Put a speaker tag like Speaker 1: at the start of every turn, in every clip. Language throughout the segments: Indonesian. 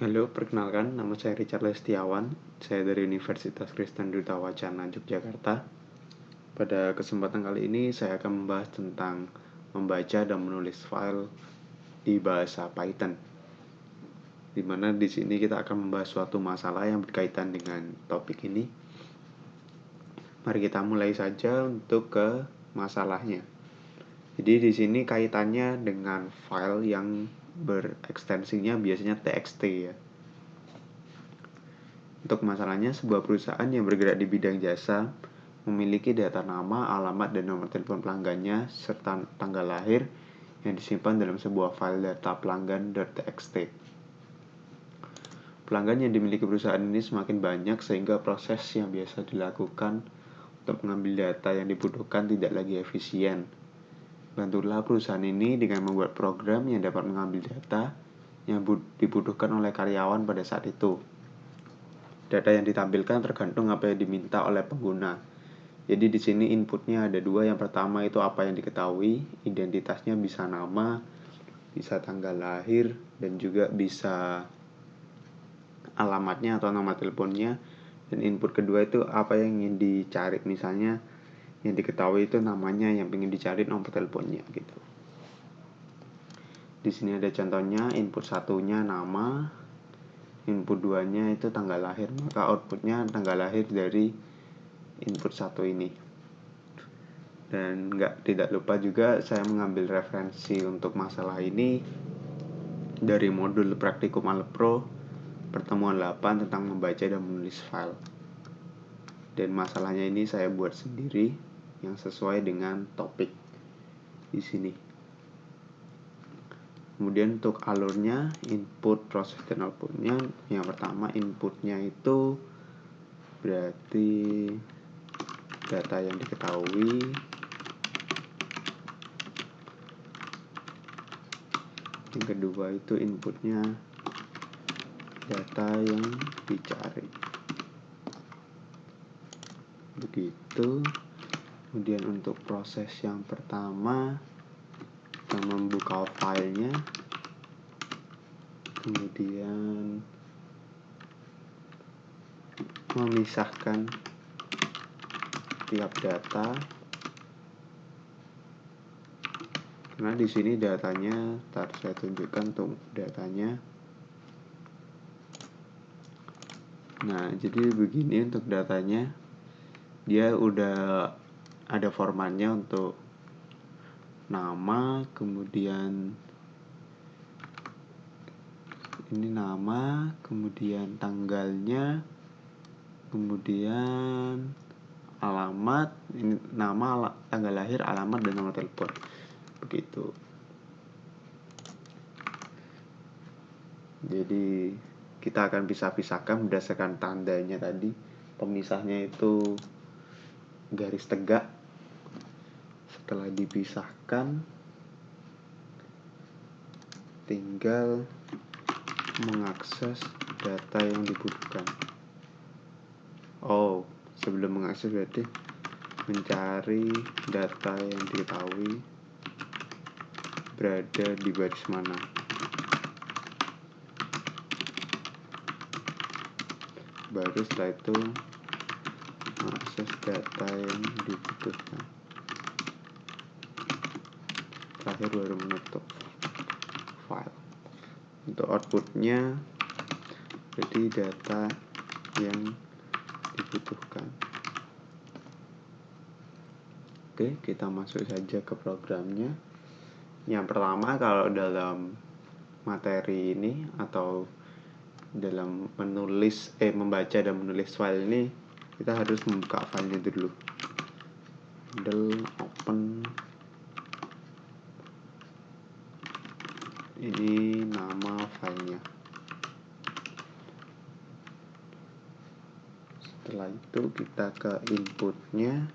Speaker 1: Halo, perkenalkan nama saya Richard Lestiawan. Saya dari Universitas Kristen Duta Wacana, Yogyakarta. Pada kesempatan kali ini saya akan membahas tentang membaca dan menulis file di bahasa Python. Dimana di sini kita akan membahas suatu masalah yang berkaitan dengan topik ini. Mari kita mulai saja untuk ke masalahnya. Jadi di sini kaitannya dengan file yang berekstensinya biasanya txt ya. Untuk masalahnya, sebuah perusahaan yang bergerak di bidang jasa memiliki data nama, alamat, dan nomor telepon pelanggannya serta tanggal lahir yang disimpan dalam sebuah file data pelanggan.txt. Pelanggan yang dimiliki perusahaan ini semakin banyak sehingga proses yang biasa dilakukan untuk mengambil data yang dibutuhkan tidak lagi efisien. Bantulah perusahaan ini dengan membuat program yang dapat mengambil data yang dibutuhkan oleh karyawan pada saat itu. Data yang ditampilkan tergantung apa yang diminta oleh pengguna. Jadi di sini inputnya ada dua. Yang pertama itu apa yang diketahui, identitasnya bisa nama, bisa tanggal lahir, dan juga bisa alamatnya atau nomor teleponnya. Dan input kedua itu apa yang ingin dicari, misalnya yang diketahui itu namanya, yang ingin dicari nomor teleponnya gitu. Di sini ada contohnya, input satunya nama, input 2-nya itu tanggal lahir, maka outputnya tanggal lahir dari input 1 ini. Dan tidak lupa juga saya mengambil referensi untuk masalah ini dari modul praktikum Alpro pertemuan 8 tentang membaca dan menulis file. Dan masalahnya ini saya buat sendiri yang sesuai dengan topik di sini. Kemudian untuk alurnya, input, proses, dan outputnya. Yang pertama inputnya itu berarti data yang diketahui. Yang kedua itu inputnya data yang dicari. Begitu. Kemudian untuk proses yang pertama, kita membuka filenya, kemudian memisahkan tiap data. Karena di sini datanya, saya tunjukkan untuk datanya. Nah, jadi begini untuk datanya. Dia udah ada formatnya untuk nama, kemudian ini nama, kemudian tanggalnya, kemudian alamat, ini nama, tanggal lahir, alamat, dan nomor telepon. Begitu. Jadi kita akan pisah-pisahkan berdasarkan tandanya tadi. Pemisahnya itu garis tegak. Setelah dipisahkan, tinggal mengakses data yang dibutuhkan. Sebelum mengakses berarti mencari data yang diketahui berada di baris mana. Baru setelah itu mengakses data yang dibutuhkan. Terakhir baru menutup file. Untuk outputnya jadi data yang dibutuhkan. Oke, kita masuk saja ke programnya. Yang pertama, kalau dalam materi ini atau dalam membaca dan menulis file ini, kita harus membuka filenya dulu. Open. Ini nama filenya. Setelah itu kita ke inputnya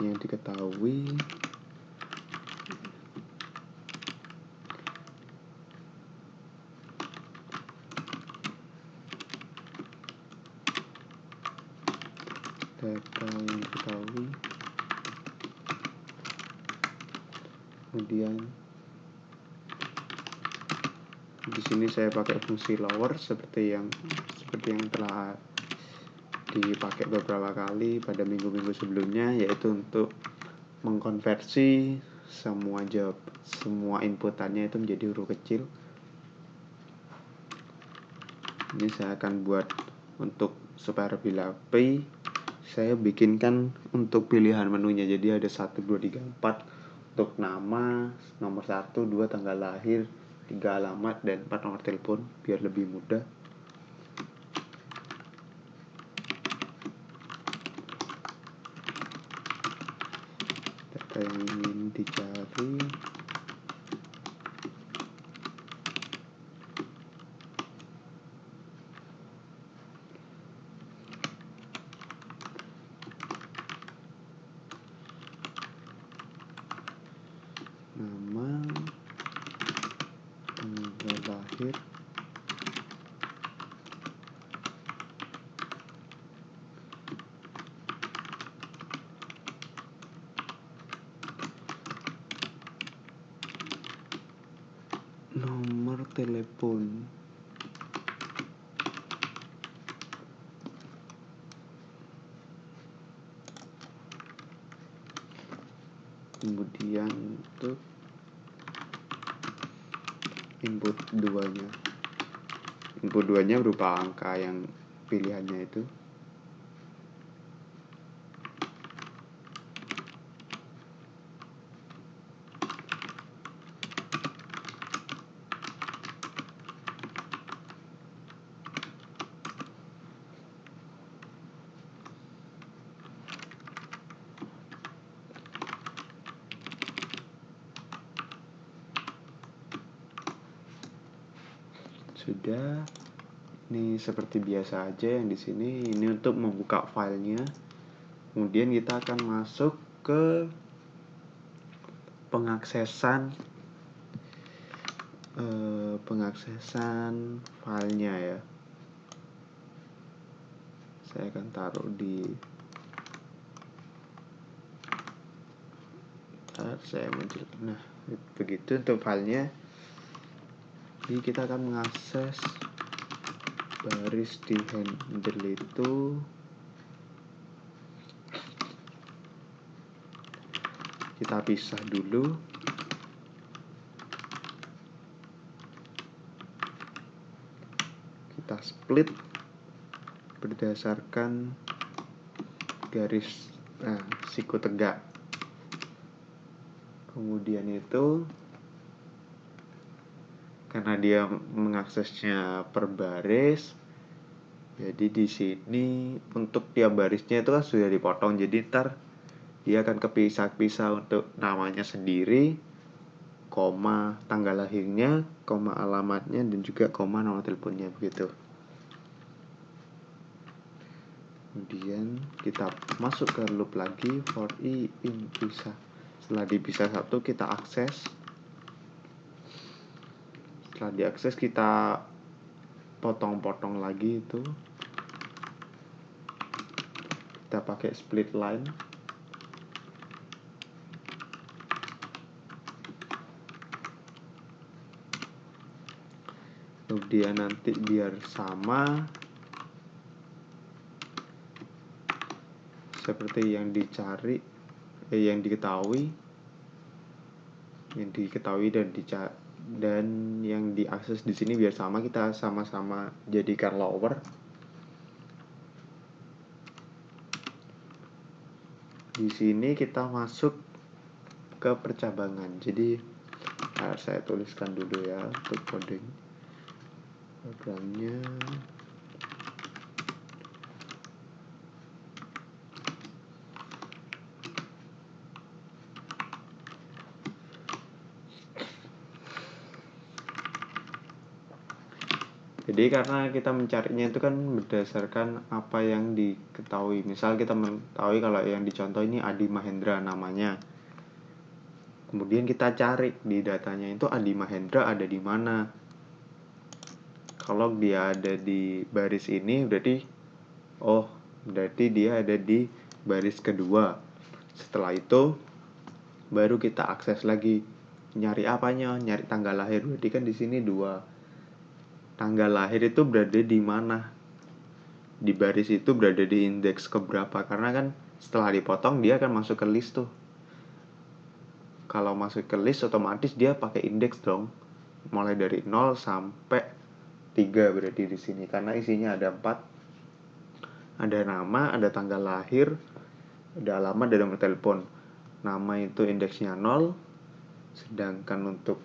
Speaker 1: yang diketahui. Data yang diketahui. Kemudian Di sini saya pakai fungsi lower seperti yang telah dipakai beberapa kali pada minggu-minggu sebelumnya, yaitu untuk mengkonversi semua inputannya itu menjadi huruf kecil. Ini saya akan buat untuk supaya lebih rapi. Saya bikinkan untuk pilihan menunya, jadi ada 1, 2, 3, 4 untuk nama, nomor 1, 2 tanggal lahir, 3 alamat, dan 4 nomor telepon biar lebih mudah. Data yang ingin dicari, nama, tanggal lahir, nomor telepon. Kemudian untuk input 2-nya. Input 2-nya berupa angka yang pilihannya itu. Sudah. Ini seperti biasa aja yang di sini. Ini untuk membuka filenya. Kemudian kita akan masuk ke pengaksesan filenya ya. Saya akan taruh di nah, begitu untuk filenya. Jadi kita akan mengakses baris di handle itu. Kita pisah dulu. Kita split berdasarkan garis siku tegak. Kemudian itu karena dia mengaksesnya per baris, jadi di sini untuk tiap barisnya itu kan sudah dipotong, jadi ntar dia akan kepisah-pisah untuk namanya sendiri, koma tanggal lahirnya, koma alamatnya, dan juga koma nomor teleponnya begitu. Kemudian kita masuk ke loop lagi for i in pisah. Setelah dipisah satu, kita akses. Setelah diakses, kita potong-potong lagi itu. Kita pakai split line. Kemudian nanti biar sama seperti yang dicari, yang diketahui dan yang diakses di sini biar sama, kita sama-sama jadikan lower. Di sini kita masuk ke percabangan. Jadi saya tuliskan dulu ya untuk coding programnya. Jadi karena kita mencarinya itu kan berdasarkan apa yang diketahui. Misal kita mengetahui kalau yang dicontoh ini Adi Mahendra namanya. Kemudian kita cari di datanya itu Adi Mahendra ada di mana. Kalau dia ada di baris ini berarti dia ada di baris kedua. Setelah itu baru kita akses lagi. Nyari apanya? Nyari tanggal lahir. Berarti kan di sini 2. tanggal lahir itu berada di mana, di baris itu berada di indeks keberapa, karena kan setelah dipotong dia akan masuk ke list tuh. Kalau masuk ke list otomatis dia pakai indeks dong, mulai dari 0 sampai 3 berarti di sini, karena isinya ada 4, ada nama, ada tanggal lahir, ada alamat, ada nomor telepon. Nama itu indeksnya 0, sedangkan untuk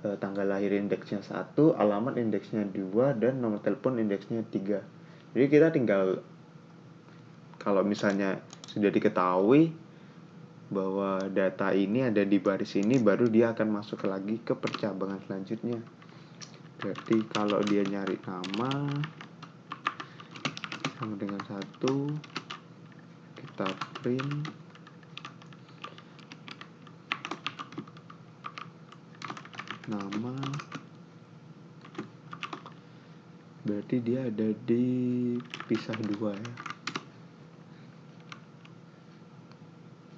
Speaker 1: tanggal lahir indeksnya 1, alamat indeksnya 2, dan nomor telepon indeksnya 3. Jadi kita tinggal, kalau misalnya sudah diketahui bahwa data ini ada di baris ini, baru dia akan masuk lagi ke percabangan selanjutnya. Berarti kalau dia nyari nama sama dengan 1, kita print nama, berarti dia ada di pisah 2 ya.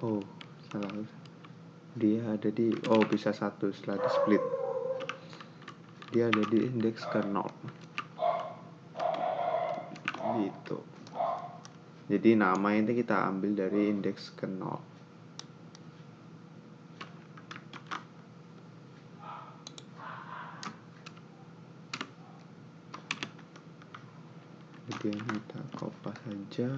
Speaker 1: Oh, salah. Dia ada di pisah 1 setelah di split. Dia ada di indeks ke 0. Gitu. Jadi nama ini kita ambil dari indeks ke 0. Kemudian kita kopas saja.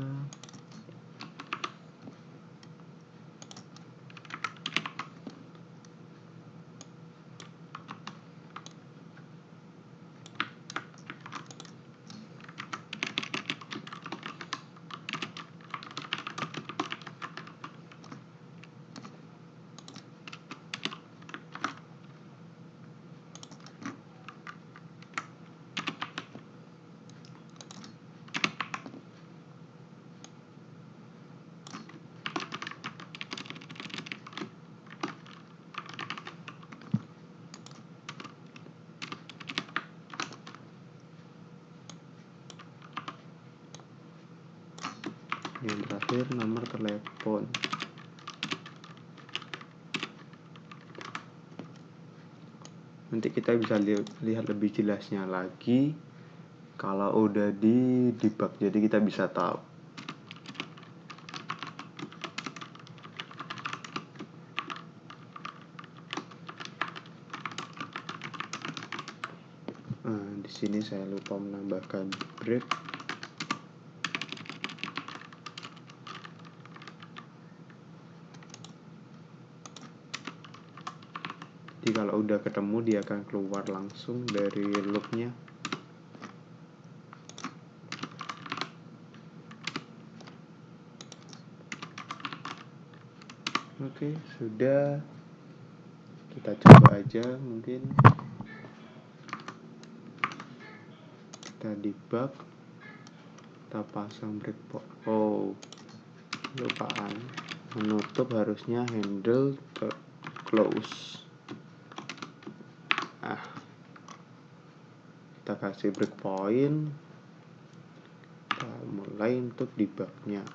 Speaker 1: Yang terakhir nomor telepon. Nanti kita bisa lihat lebih jelasnya lagi kalau udah di debug, jadi kita bisa tahu. Di sini saya lupa menambahkan break. Jadi kalau udah ketemu dia akan keluar langsung dari loopnya. Oke, sudah. Kita coba aja, mungkin kita debug, kita pasang breakpoint. Lupaan menutup, harusnya handle close. Kita kasih breakpoint, kita mulai untuk debugnya.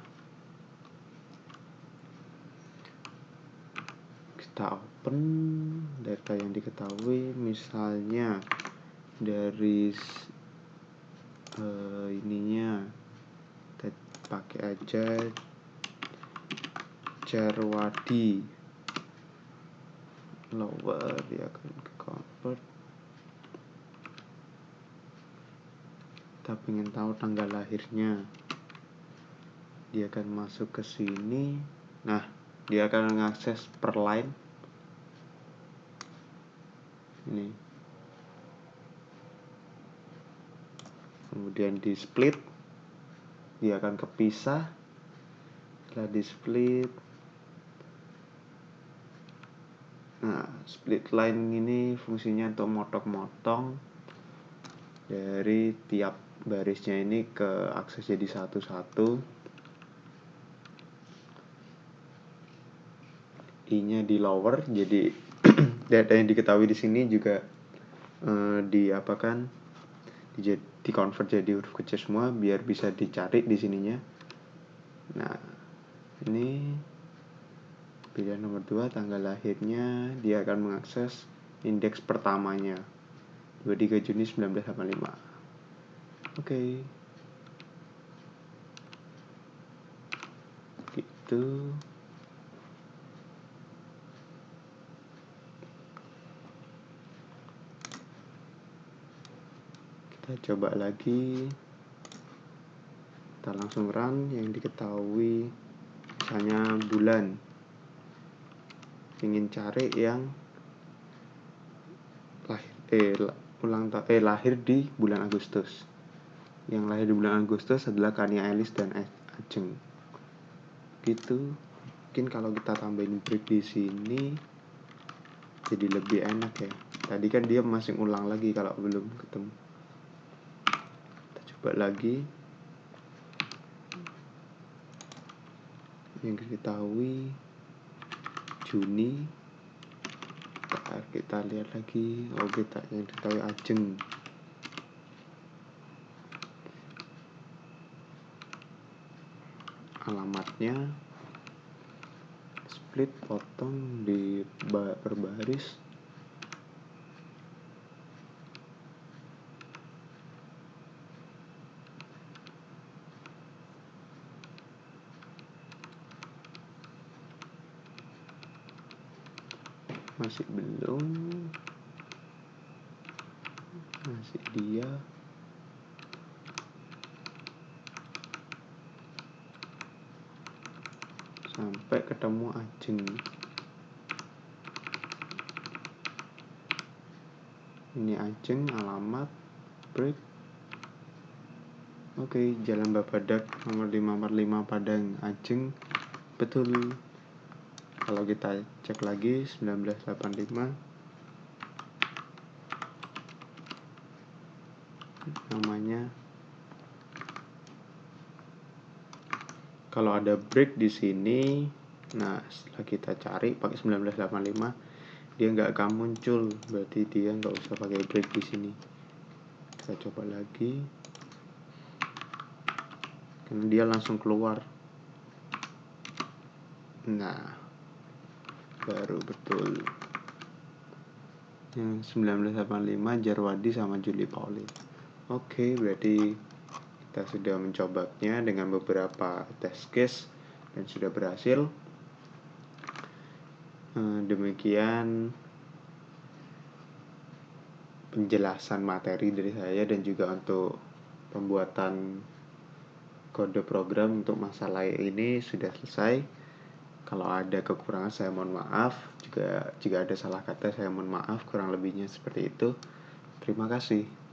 Speaker 1: Kita open data yang diketahui, misalnya dari ininya kita pakai aja Jarwadi lower, dia akan ke convert. Kita pengen tahu tanggal lahirnya, dia akan masuk ke sini. Nah, dia akan mengakses per line ini, kemudian di split, dia akan kepisah. Setelah di split, nah split line ini fungsinya untuk motong-motong dari tiap barisnya ini ke akses jadi satu-satu. I-nya di lower, jadi data yang diketahui di sini juga di convert jadi huruf kecil semua biar bisa dicari di sininya. Nah, ini pilihan nomor 2, tanggal lahirnya, dia akan mengakses indeks pertamanya. 23 Juni 1985. Oke. Gitu. Kita coba lagi. Kita langsung run yang diketahui, misalnya bulan. Ingin cari yang lahir di bulan Agustus. Yang lahir di bulan Agustus adalah Kania Elis dan Ajeng. Gitu. Mungkin kalau kita tambahin break di sini jadi lebih enak ya. Tadi kan dia masih ulang lagi kalau belum ketemu. Kita coba lagi. Yang diketahui Juni. Kita lihat lagi. Kita yang diketahui Ajeng. Alamatnya split, potong di berbaris. Masih belum, masih dia. Sampai ketemu Ajeng. Ini Ajeng, alamat, break. Oke, Jalan Babadak nomor 545 Padang, Ajeng. Betul. Kalau kita cek lagi 1985, namanya, kalau ada break di sini, nah setelah kita cari pakai 1985, dia nggak akan muncul, berarti dia nggak usah pakai break di sini. Kita coba lagi, karena dia langsung keluar. Nah, baru betul. Yang 1985 Jarwadi sama Julie Pauline. Oke, berarti kita sudah mencobanya dengan beberapa test case dan sudah berhasil. Demikian penjelasan materi dari saya dan juga untuk pembuatan kode program untuk masalah ini sudah selesai. Kalau ada kekurangan saya mohon maaf. Juga jika ada salah kata saya mohon maaf. Kurang lebihnya seperti itu. Terima kasih.